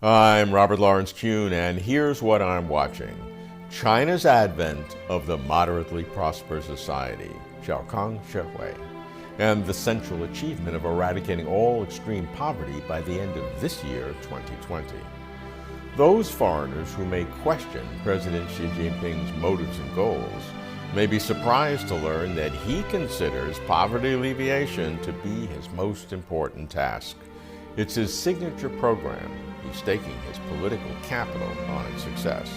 I'm Robert Lawrence Kuhn, and here's what I'm watching. China's advent of the moderately prosperous society, Xiaokang Shehui, and the central achievement of eradicating all extreme poverty by the end of this year, 2020. Those foreigners who may question President Xi Jinping's motives and goals may be surprised to learn that he considers poverty alleviation to be his most important task. It's his signature program. He's staking his political capital on its success.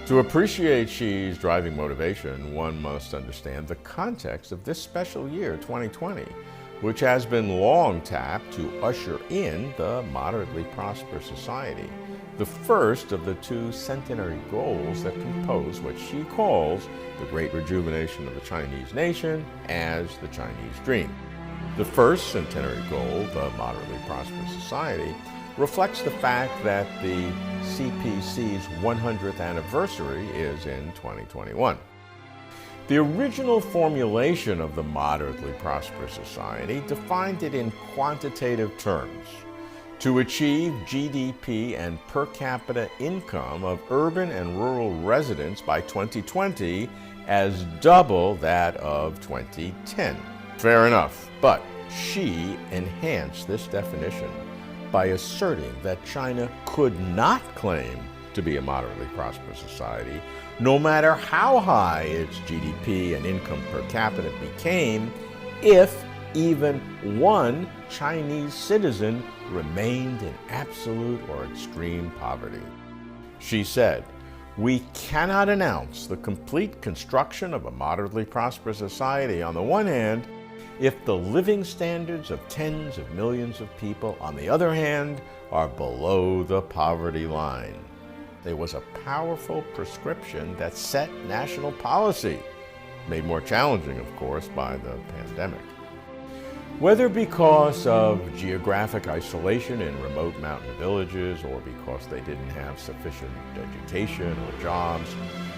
To appreciate Xi's driving motivation, one must understand the context of this special year, 2020, which has been long tapped to usher in the moderately prosperous society, the first of the two centenary goals that compose what Xi calls the great rejuvenation of the Chinese nation as the Chinese dream. The first centenary goal, the moderately prosperous society, reflects the fact that the CPC's 100th anniversary is in 2021. The original formulation of the moderately prosperous society defined it in quantitative terms: to achieve GDP and per capita income of urban and rural residents by 2020 as double that of 2010. Fair enough, but Xi enhanced this definition by asserting that China could not claim to be a moderately prosperous society, no matter how high its GDP and income per capita became, if even one Chinese citizen remained in absolute or extreme poverty. She said, "We cannot announce the complete construction of a moderately prosperous society on the one hand, if the living standards of tens of millions of people, on the other hand, are below the poverty line." There was a powerful prescription that set national policy, made more challenging, of course, by the pandemic. Whether because of geographic isolation in remote mountain villages, or because they didn't have sufficient education or jobs,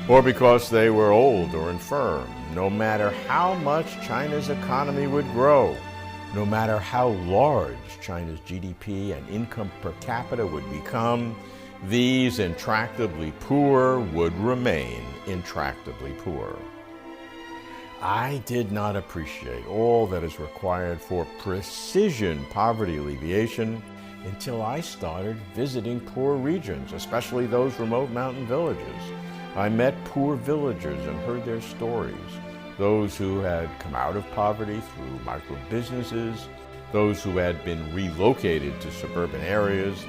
or because they were old or infirm, no matter how much China's economy would grow, no matter how large China's GDP and income per capita would become, these intractably poor would remain intractably poor. I did not appreciate all that is required for precision poverty alleviation until I started visiting poor regions, especially those remote mountain villages. I met poor villagers and heard their stories, those who had come out of poverty through micro-businesses, those who had been relocated to suburban areas,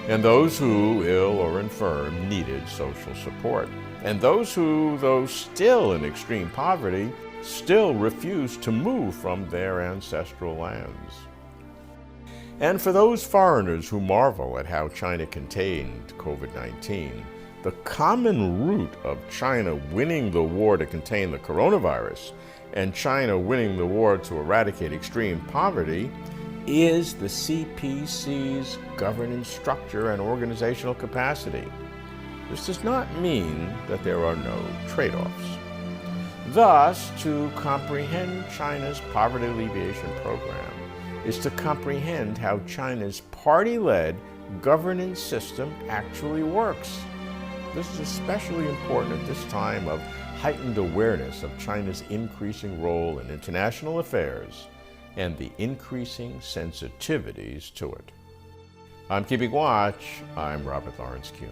and those who, ill or infirm, needed social support, and those who, though still in extreme poverty, still refused to move from their ancestral lands. And for those foreigners who marvel at how China contained COVID-19, the common root of China winning the war to contain the coronavirus and China winning the war to eradicate extreme poverty is the CPC's governance structure and organizational capacity. This does not mean that there are no trade-offs. Thus, to comprehend China's poverty alleviation program is to comprehend how China's party-led governance system actually works. This is especially important at this time of heightened awareness of China's increasing role in international affairs and the increasing sensitivities to it. I'm keeping watch. I'm Robert Lawrence Kuhn.